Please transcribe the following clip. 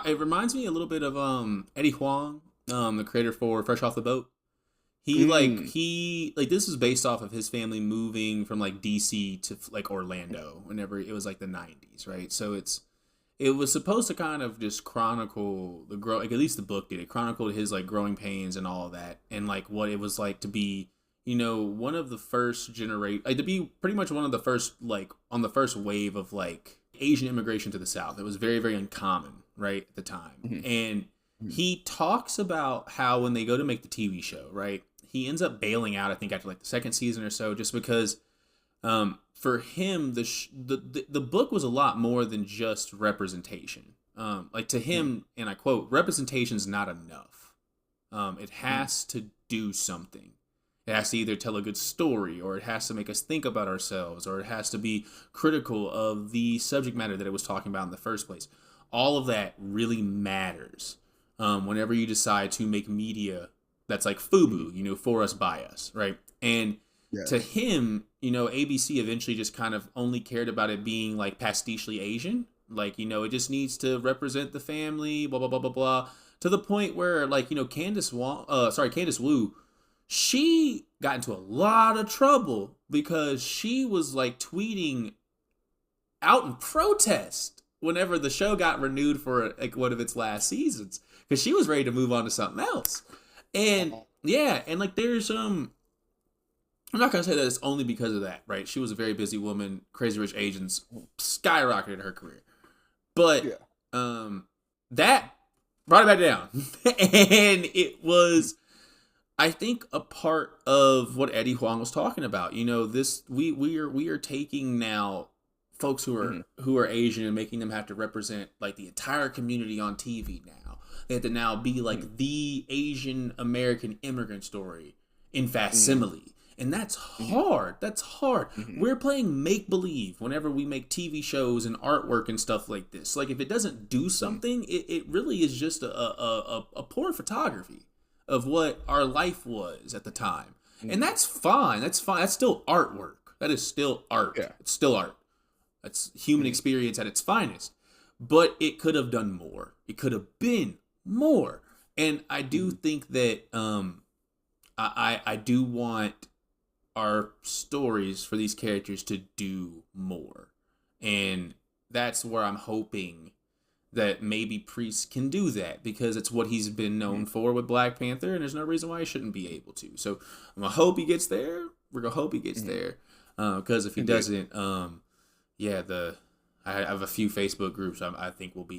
It reminds me a little bit of Eddie Huang, the creator for Fresh Off the Boat. Mm. He like this is based off of his family moving from like DC to like Orlando whenever it was like the 90s, right? So it was supposed to kind of just chronicle the grow like at least the book did. It chronicled his like growing pains and all of that and like what it was like to be, one of the first generate like to be pretty much one of the first like on the first wave of like Asian immigration to the South. It was very, very uncommon, right, at the time. Mhm. And Mhm. he talks about how when they go to make the TV show, right, he ends up bailing out, I think, after like the second season or so, just because for him, the book was a lot more than just representation. Like to Mhm. him, and I quote, representation is not enough. It Mhm. has to do something. It has to either tell a good story, or it has to make us think about ourselves, or it has to be critical of the subject matter that it was talking about in the first place. All of that really matters whenever you decide to make media that's like Mhm. FUBU, for us, by us, right? And to Yes. him, ABC eventually just kind of only cared about it being like pastichely Asian. Like, it just needs to represent the family, blah, blah, blah, blah, blah. To the point where, like, Candace Wu, she got into a lot of trouble because she was like tweeting out in protest whenever the show got renewed for like one of its last seasons because she was ready to move on to something else. And Uh, yeah, and like there's I'm not gonna say that it's only because of that, right? She was a very busy woman. Crazy Rich Asians skyrocketed her career, but yeah. um, that brought it back down, and it Mhm. was, I think, a part of what Eddie Huang was talking about. This we are taking now folks Mhm. who are Asian and making them have to represent like the entire community on TV now. They have to now be Mhm. like the Asian American immigrant story in Mhm. facsimile. And that's Mhm. hard. That's hard. Mhm. We're playing make believe whenever we make TV shows and artwork and stuff like this. Like, if it doesn't do Mhm. something, it really is just a poor photography of what our life was at the time. And Mhm. that's fine. That's fine. That's still artwork. That is still art. Yeah. It's still art. That's human Mhm. experience at its finest. But it could have done more. It could have been more. And I do Mhm. think that I do want our stories for these characters to do more. And that's where I'm hoping that maybe Priest can do that because it's what he's been known Mhm. for with Black Panther, and there's no reason why he shouldn't be able to. So I'm gonna hope he gets there. We're gonna hope he gets Mhm. there, because if he Indeed. doesn't, yeah, I have a few Facebook groups I think will be